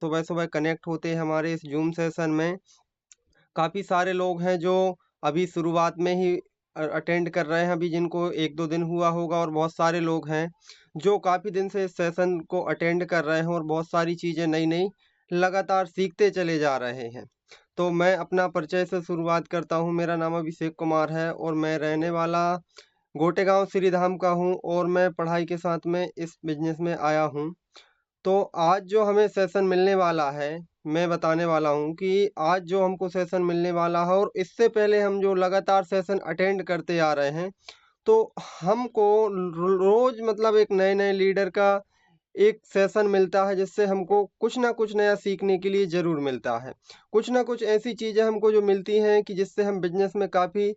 सुबह-सुबह कनेक्ट होते हैं हमारे इस ज़ूम सेशन में। काफ़ी सारे लोग हैं जो अभी शुरुआत में ही अटेंड कर रहे हैं, अभी जिनको 1-2 दिन हुआ होगा, और बहुत सारे लोग हैं जो काफ़ी दिन से इस सेशन को अटेंड कर रहे हैं और बहुत सारी चीज़ें नई-नई लगातार सीखते चले जा रहे हैं। तो मैं अपना परिचय से शुरुआत करता हूँ। मेरा नाम अभिषेक कुमार है और मैं रहने वाला गोटेगाँव श्रीधाम का हूँ और मैं पढ़ाई के साथ में इस बिज़नेस में आया हूँ। तो आज जो हमें सेशन मिलने वाला है, मैं बताने वाला हूँ कि आज जो हमको सेशन मिलने वाला है, और इससे पहले हम जो लगातार सेशन अटेंड करते आ रहे हैं, तो हमको रोज़ मतलब एक नए-नए लीडर का एक सेशन मिलता है, जिससे हमको कुछ ना कुछ नया सीखने के लिए ज़रूर मिलता है। कुछ ना कुछ ऐसी चीज़ें हमको जो मिलती हैं कि जिससे हम बिज़नेस में काफ़ी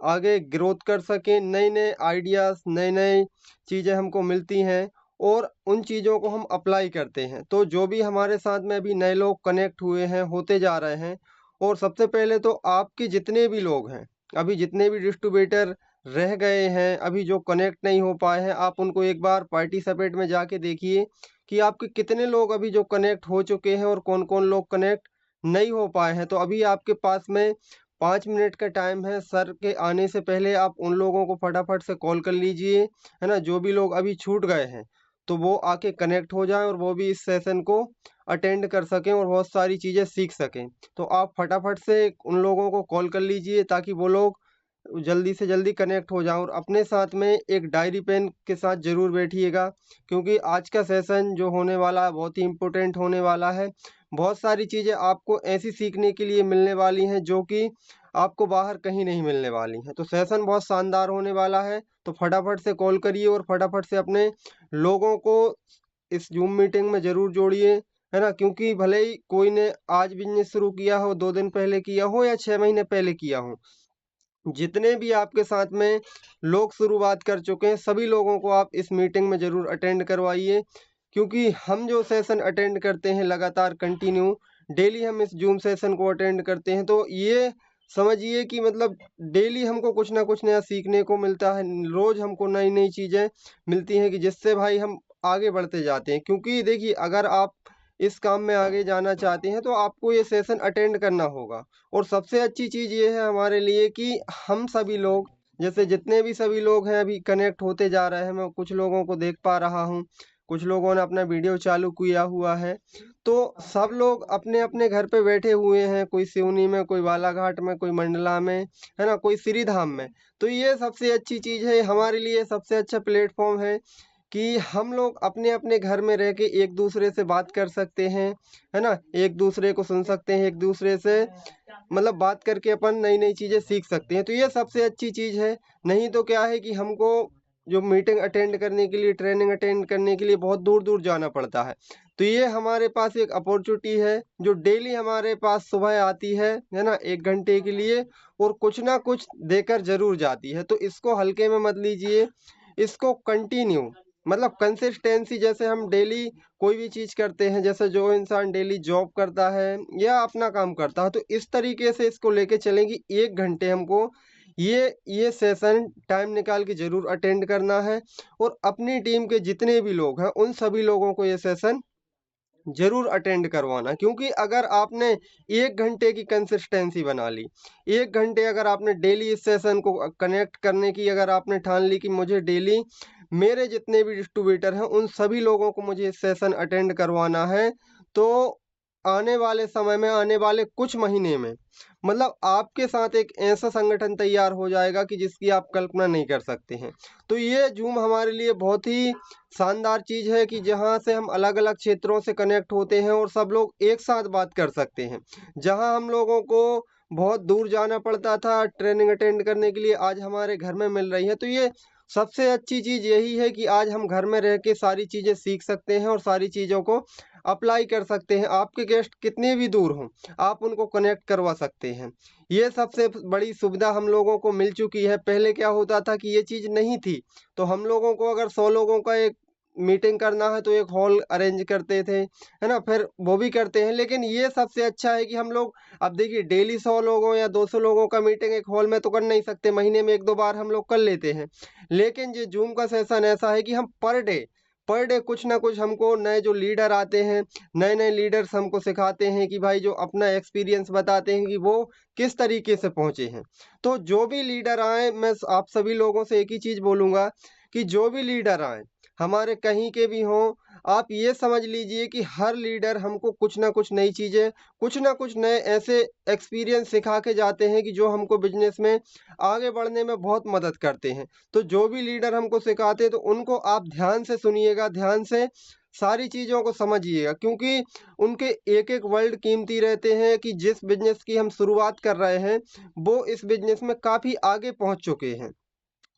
आगे ग्रोथ कर सकें, नए-नए आइडियाज़, नए-नए चीज़ें हमको मिलती हैं और उन चीज़ों को हम अप्लाई करते हैं। तो जो भी हमारे साथ में अभी नए लोग कनेक्ट हुए हैं, होते जा रहे हैं, और सबसे पहले तो आपके जितने भी लोग हैं, अभी जितने भी डिस्ट्रीब्यूटर रह गए हैं, अभी जो कनेक्ट नहीं हो पाए हैं, आप उनको एक बार पार्टिसिपेट में जाके देखिए कि आपके कितने लोग अभी जो कनेक्ट हो चुके हैं और कौन-कौन लोग कनेक्ट नहीं हो पाए हैं। तो अभी आपके पास में 5 मिनट का टाइम है, सर के आने से पहले आप उन लोगों को फटाफट से कॉल कर लीजिए, है ना? जो भी लोग अभी छूट गए हैं, तो वो आके कनेक्ट हो जाएँ और वो भी इस सेशन को अटेंड कर सकें और बहुत सारी चीज़ें सीख सकें। तो आप फटाफट से उन लोगों को कॉल कर लीजिए ताकि वो लोग जल्दी से जल्दी कनेक्ट हो जाओ, और अपने साथ में एक डायरी पेन के साथ ज़रूर बैठिएगा, क्योंकि आज का सेशन जो होने वाला है बहुत ही इम्पोर्टेंट होने वाला है। बहुत सारी चीज़ें आपको ऐसी सीखने के लिए मिलने वाली हैं जो कि आपको बाहर कहीं नहीं मिलने वाली हैं। तो सेशन बहुत शानदार होने वाला है, तो फटाफट से कॉल करिए और फटाफट से अपने लोगों को इस ज़ूम मीटिंग में ज़रूर जोड़िए, है ना? क्योंकि भले ही कोई ने आज बिज़नेस शुरू किया हो, 2 दिन पहले किया हो या 6 महीने पहले किया हो, जितने भी आपके साथ में लोग शुरुआत कर चुके हैं, सभी लोगों को आप इस मीटिंग में ज़रूर अटेंड करवाइए, क्योंकि हम जो सेशन अटेंड करते हैं लगातार कंटिन्यू, डेली हम इस ज़ूम सेशन को अटेंड करते हैं, तो ये समझिए कि मतलब डेली हमको कुछ ना कुछ नया सीखने को मिलता है। रोज़ हमको नई-नई चीज़ें मिलती हैं कि जिससे भाई हम आगे बढ़ते जाते हैं। क्योंकि देखिए, अगर आप इस काम में आगे जाना चाहते हैं, तो आपको ये सेशन अटेंड करना होगा। और सबसे अच्छी चीज़ ये है हमारे लिए कि हम सभी लोग, जैसे जितने भी सभी लोग हैं अभी कनेक्ट होते जा रहे हैं, मैं कुछ लोगों को देख पा रहा हूँ, कुछ लोगों ने अपना वीडियो चालू किया हुआ है। तो सब लोग अपने-अपने घर पे बैठे हुए हैं, कोई सिवनी में, कोई बालाघाट में, कोई मंडला में, है ना? कोई श्रीधाम में। तो ये सबसे अच्छी चीज़ है, हमारे लिए सबसे अच्छा प्लेटफ़ॉर्म है कि हम लोग अपने-अपने घर में रह के एक-दूसरे से बात कर सकते हैं, है ना? एक-दूसरे को सुन सकते हैं, एक-दूसरे से मतलब बात करके अपन नई-नई चीज़ें सीख सकते हैं। तो ये सबसे अच्छी चीज़ है। नहीं तो क्या है कि हमको जो मीटिंग अटेंड करने के लिए, ट्रेनिंग अटेंड करने के लिए बहुत दूर-दूर जाना पड़ता है। तो ये हमारे पास एक अपॉर्च्युनिटी है जो डेली हमारे पास सुबह आती है ना? 1 घंटे के लिए, और कुछ ना कुछ देकर ज़रूर जाती है। तो इसको हल्के में मत लीजिए, इसको कंटिन्यू मतलब कंसिस्टेंसी, जैसे हम डेली कोई भी चीज़ करते हैं, जैसे जो इंसान डेली जॉब करता है या अपना काम करता है, तो इस तरीके से इसको लेके चलें कि 1 घंटे हमको ये सेशन टाइम निकाल के ज़रूर अटेंड करना है, और अपनी टीम के जितने भी लोग हैं, उन सभी लोगों को ये सेशन ज़रूर अटेंड करवाना। क्योंकि अगर आपने 1 घंटे की कंसिस्टेंसी बना ली, 1 घंटे अगर आपने डेली इस सेशन को कनेक्ट करने की अगर आपने ठान ली कि मुझे डेली मेरे जितने भी डिस्ट्रीब्यूटर हैं, उन सभी लोगों को मुझे इस सेशन अटेंड करवाना है, तो आने वाले समय में, आने वाले कुछ महीने में, मतलब आपके साथ एक ऐसा संगठन तैयार हो जाएगा कि जिसकी आप कल्पना नहीं कर सकते हैं। तो ये ज़ूम हमारे लिए बहुत ही शानदार चीज़ है कि जहाँ से हम अलग-अलग क्षेत्रों से कनेक्ट होते हैं और सब लोग एक साथ बात कर सकते हैं। जहाँ हम लोगों को बहुत दूर जाना पड़ता था ट्रेनिंग अटेंड करने के लिए, आज हमारे घर में मिल रही है। तो ये सबसे अच्छी चीज़ यही है कि आज हम घर में रह के सारी चीज़ें सीख सकते हैं और सारी चीज़ों को अप्लाई कर सकते हैं। आपके गेस्ट कितने भी दूर हों, आप उनको कनेक्ट करवा सकते हैं। ये सबसे बड़ी सुविधा हम लोगों को मिल चुकी है। पहले क्या होता था कि ये चीज़ नहीं थी, तो हम लोगों को अगर 100 लोगों का एक मीटिंग करना है तो एक हॉल अरेंज करते थे, है ना? फिर वो भी करते हैं, लेकिन ये सबसे अच्छा है कि हम लोग अब देखिए डेली 100 लोगों या 200 लोगों का मीटिंग एक हॉल में तो कर नहीं सकते, महीने में 1-2 बार हम लोग कर लेते हैं। लेकिन ये ज़ूम का सेशन ऐसा है कि हम पर डे कुछ ना कुछ हमको नए जो लीडर आते हैं, नए-नए लीडर्स हमको सिखाते हैं कि भाई जो अपना एक्सपीरियंस बताते हैं कि वो किस तरीके से पहुँचे हैं। तो जो भी लीडर आएँ, मैं आप सभी लोगों से एक ही चीज़ बोलूँगा कि जो भी लीडर आएँ, हमारे कहीं के भी हों, आप ये समझ लीजिए कि हर लीडर हमको कुछ ना कुछ नई चीज़ें, कुछ ना कुछ नए ऐसे एक्सपीरियंस सिखा के जाते हैं कि जो हमको बिज़नेस में आगे बढ़ने में बहुत मदद करते हैं। तो जो भी लीडर हमको सिखाते हैं तो उनको आप ध्यान से सुनिएगा, ध्यान से सारी चीज़ों को समझिएगा, क्योंकि उनके एक-एक वर्ड कीमती रहते हैं कि जिस बिज़नेस की हम शुरुआत कर रहे हैं, वो इस बिज़नेस में काफ़ी आगे पहुँच चुके हैं।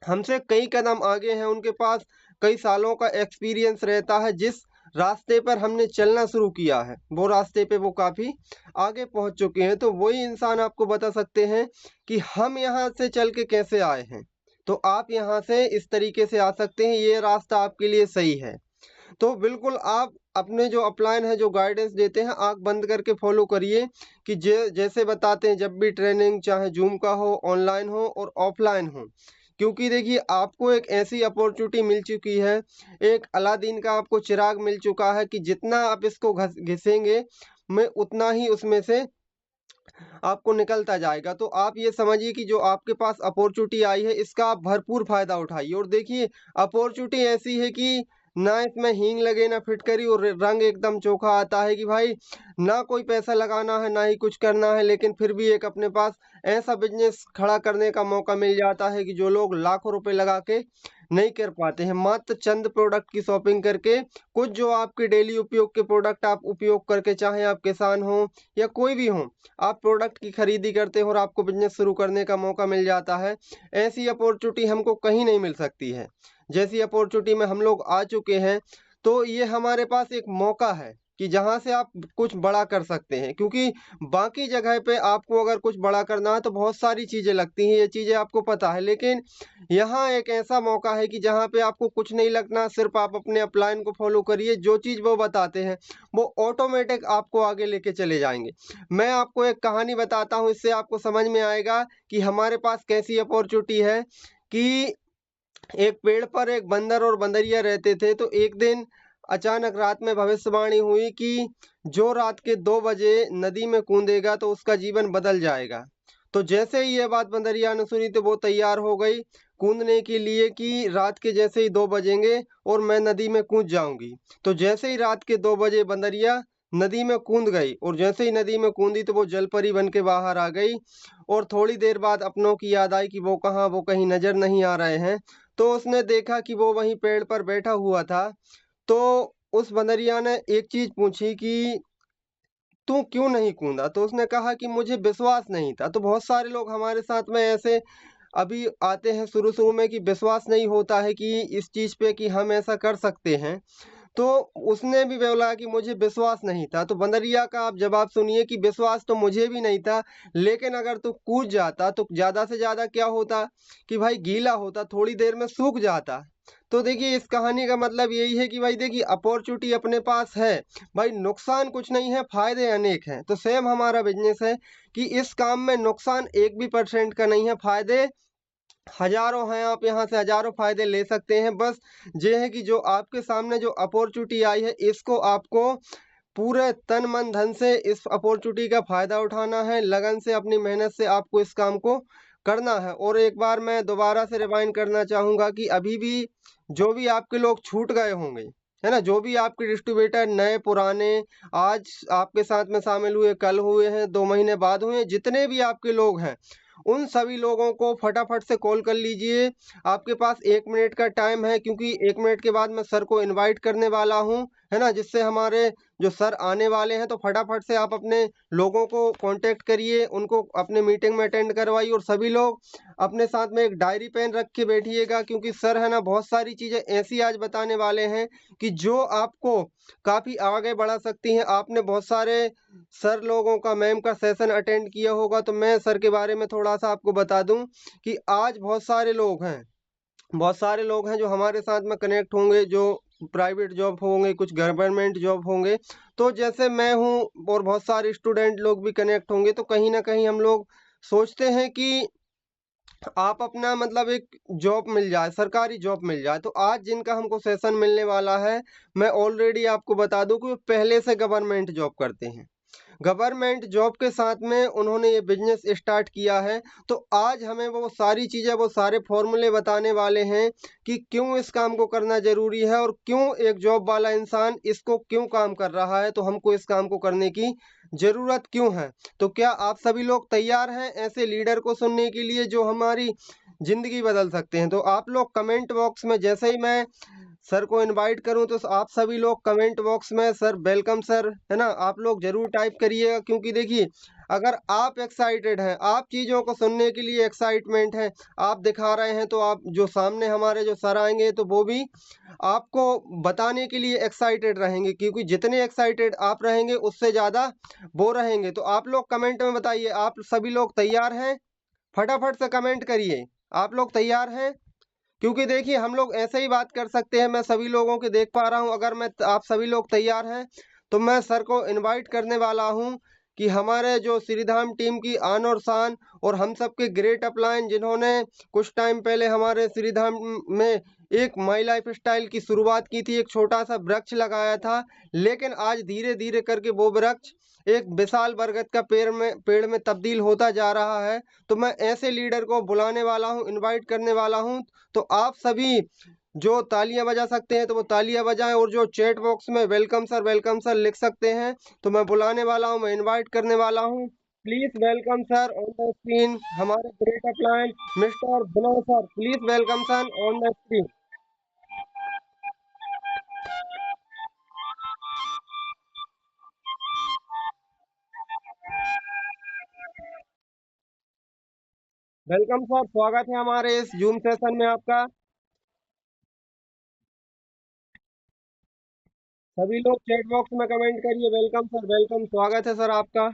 हमसे कई कदम आगे हैं, उनके पास कई सालों का एक्सपीरियंस रहता है, जिस रास्ते पर हमने चलना शुरू किया है, वो रास्ते पे वो काफ़ी आगे पहुँच चुके हैं। तो वही इंसान आपको बता सकते हैं कि हम यहाँ से चल के कैसे आए हैं। तो आप यहाँ से इस तरीके से आ सकते हैं, ये रास्ता आपके लिए सही है। तो बिल्कुल आप अपने जो अपलाइन है, जो गाइडेंस देते हैं, आँख बंद करके फ़ॉलो करिए कि जैसे बताते हैं जब भी ट्रेनिंग चाहे ज़ूम का हो, ऑनलाइन हो और ऑफ़लाइन हो। क्योंकि देखिए आपको एक ऐसी अपॉर्च्युनिटी मिल चुकी है, एक अलादीन का आपको चिराग मिल चुका है कि जितना आप इसको घिसेंगे, मैं उतना ही उसमें से आपको निकलता जाएगा। तो आप ये समझिए कि जो आपके पास अपॉर्च्युनिटी आई है, इसका आप भरपूर फ़ायदा उठाइए और देखिए अपॉर्च्युनिटी ऐसी है कि ना इसमें हींग लगे, ना फिटकरी और रंग एकदम चोखा आता है कि भाई ना कोई पैसा लगाना है, ना ही कुछ करना है, लेकिन फिर भी एक अपने पास ऐसा बिज़नेस खड़ा करने का मौका मिल जाता है कि जो लोग लाखों रुपए लगा के नहीं कर पाते हैं। मात्र चंद प्रोडक्ट की शॉपिंग करके, कुछ जो आपके डेली उपयोग के प्रोडक्ट आप उपयोग करके, चाहे आप किसान हों या कोई भी हों, आप प्रोडक्ट की खरीदी करते हो और आपको बिज़नेस शुरू करने का मौका मिल जाता है। ऐसी अपॉर्च्युनिटी हमको कहीं नहीं मिल सकती है। जैसी अपॉर्च्युनिटी में हम लोग आ चुके हैं, तो ये हमारे पास एक मौका है कि जहाँ से आप कुछ बड़ा कर सकते हैं। क्योंकि बाकी जगह पे आपको अगर कुछ बड़ा करना है तो बहुत सारी चीज़ें लगती हैं, ये चीज़ें आपको पता है। लेकिन यहाँ एक ऐसा मौका है कि जहाँ पे आपको कुछ नहीं लगना, सिर्फ़ आप अपने अपलाइन को फ़ॉलो करिए, जो चीज़ वो बताते हैं, वो ऑटोमेटिक आपको आगे लेके चले जाएँगे। मैं आपको एक कहानी बताता हूँ, इससे आपको समझ में आएगा कि हमारे पास कैसी अपॉर्च्युनिटी है कि एक पेड़ पर एक बंदर और बंदरिया रहते थे। तो एक दिन अचानक रात में भविष्यवाणी हुई कि जो रात के 2 बजे नदी में कूदेगा तो उसका जीवन बदल जाएगा। तो जैसे ही ये बात बंदरिया ने सुनी तो वो तैयार हो गई कूदने के लिए कि रात के जैसे ही 2 बजेंगे और मैं नदी में कूद जाऊँगी। तो जैसे ही रात के 2 बजे बंदरिया नदी में कूद गई और जैसे ही नदी में कूदी तो वो जलपरी बन के बाहर आ गई और थोड़ी देर बाद अपनों की याद आई कि वो कहाँ, वो कहीं नज़र नहीं आ रहे हैं। तो उसने देखा कि वो वहीं पेड़ पर बैठा हुआ था। तो उस बंदरिया ने एक चीज़ पूछी कि तू क्यों नहीं कूदा? तो उसने कहा कि मुझे विश्वास नहीं था। तो बहुत सारे लोग हमारे साथ में ऐसे अभी आते हैं शुरू-शुरू में कि विश्वास नहीं होता है कि इस चीज़ पे कि हम ऐसा कर सकते हैं। तो उसने भी बोला कि मुझे विश्वास नहीं था। तो बंदरिया का आप जवाब सुनिए कि विश्वास तो मुझे भी नहीं था, लेकिन अगर तू कूद जाता तो ज़्यादा से ज़्यादा क्या होता कि भाई गीला होता, थोड़ी देर में सूख जाता। तो देखिए इस कहानी का मतलब यही है कि भाई देखिए अपॉर्च्युनिटी अपने पास है, भाई नुकसान कुछ नहीं है, फ़ायदे अनेक हैं। तो सेम हमारा बिज़नेस है कि इस काम में नुकसान 1 भी % का नहीं है, फ़ायदे हज़ारों हैं, आप यहाँ से हज़ारों फ़ायदे ले सकते हैं। बस ये है कि जो आपके सामने जो अपॉर्च्युनिटी आई है, इसको आपको पूरे तन, मन, धन से इस अपॉर्च्युनिटी का फ़ायदा उठाना है, लगन से, अपनी मेहनत से आपको इस काम को करना है। और एक बार मैं दोबारा से रिवाइंड करना चाहूँगा कि अभी भी जो भी आपके लोग छूट गए होंगे, है ना? जो भी आपके डिस्ट्रीब्यूटर नए, पुराने, आज आपके साथ में शामिल हुए, कल हुए हैं, 2 महीने बाद हुए हैं, जितने भी आपके लोग हैं, उन सभी लोगों को फटाफट से कॉल कर लीजिए। आपके पास 1 मिनट का टाइम है, क्योंकि 1 मिनट के बाद मैं सर को इनवाइट करने वाला हूँ, है ना? जिससे हमारे जो सर आने वाले हैं, तो फटाफट से आप अपने लोगों को कॉन्टैक्ट करिए, उनको अपने मीटिंग में अटेंड करवाइए और सभी लोग अपने साथ में एक डायरी पेन रख के बैठिएगा, क्योंकि सर है ना बहुत सारी चीज़ें ऐसी आज बताने वाले हैं कि जो आपको काफ़ी आगे बढ़ा सकती हैं। आपने बहुत सारे सर लोगों का, मैम का सेशन अटेंड किया होगा, तो मैं सर के बारे में थोड़ा-सा आपको बता दूँ कि आज बहुत सारे लोग हैं जो हमारे साथ में कनेक्ट होंगे, जो प्राइवेट जॉब होंगे, कुछ गवर्नमेंट जॉब होंगे। तो जैसे मैं हूँ और बहुत सारे स्टूडेंट लोग भी कनेक्ट होंगे, तो कहीं न कहीं हम लोग सोचते हैं कि आप अपना मतलब एक जॉब मिल जाए, सरकारी जॉब मिल जाए। तो आज जिनका हमको सेशन मिलने वाला है, मैं ऑलरेडी आपको बता दूँ कि वो पहले से गवर्नमेंट जॉब करते हैं। गवर्नमेंट जॉब के साथ में उन्होंने ये बिज़नेस स्टार्ट किया है। तो आज हमें वो सारी चीज़ें, वो सारे फ़ॉर्मूले बताने वाले हैं कि क्यों इस काम को करना ज़रूरी है और क्यों एक जॉब वाला इंसान इसको क्यों काम कर रहा है, तो हमको इस काम को करने की ज़रूरत क्यों है। तो क्या आप सभी लोग तैयार हैं ऐसे लीडर को सुनने के लिए जो हमारी ज़िंदगी बदल सकते हैं? तो आप लोग कमेंट बॉक्स में, जैसे ही मैं सर को इनवाइट करूँ, तो आप सभी लोग कमेंट बॉक्स में सर वेलकम सर, है ना? आप लोग ज़रूर टाइप करिएगा, क्योंकि देखिए, अगर आप एक्साइटेड हैं, आप चीज़ों को सुनने के लिए एक्साइटमेंट है, आप दिखा रहे हैं, तो आप जो सामने हमारे जो सर आएँगे तो वो भी आपको बताने के लिए एक्साइटेड रहेंगे, क्योंकि जितने एक्साइटेड आप रहेंगे उससे ज़्यादा वो रहेंगे। तो आप लोग कमेंट में बताइए, आप सभी लोग तैयार हैं? फटाफट से कमेंट करिए, आप लोग तैयार हैं? क्योंकि देखिए, हम लोग ऐसे ही बात कर सकते हैं, मैं सभी लोगों के देख पा रहा हूँ। अगर मैं आप सभी लोग तैयार हैं, तो मैं सर को इनवाइट करने वाला हूँ कि हमारे जो श्रीधाम टीम की आन और शान और हम सबके ग्रेट अपलाइन, जिन्होंने कुछ टाइम पहले हमारे श्रीधाम में एक माई लाइफ स्टाइल की शुरुआत की थी, एक छोटा सा वृक्ष लगाया था, लेकिन आज धीरे धीरे करके वो वृक्ष एक विशाल बरगद का पेड़ में तब्दील होता जा रहा है। तो मैं ऐसे लीडर को बुलाने वाला हूँ, इनवाइट करने वाला हूँ। तो आप सभी जो तालियां बजा सकते हैं तो वो तालियां बजाएं, और जो चैट बॉक्स में वेलकम सर लिख सकते हैं, तो मैं बुलाने वाला हूं, मैं इनवाइट करने वाला हूं। Please welcome sir on the screen, हमारे great upline mister Binay sir, please welcome sir on the screen. Welcome sir, स्वागत है हमारे इस जूम सेशन में आपका। सभी लोग चैट बॉक्स में कमेंट करिए, वेलकम सर, वेलकम, स्वागत है सर आपका।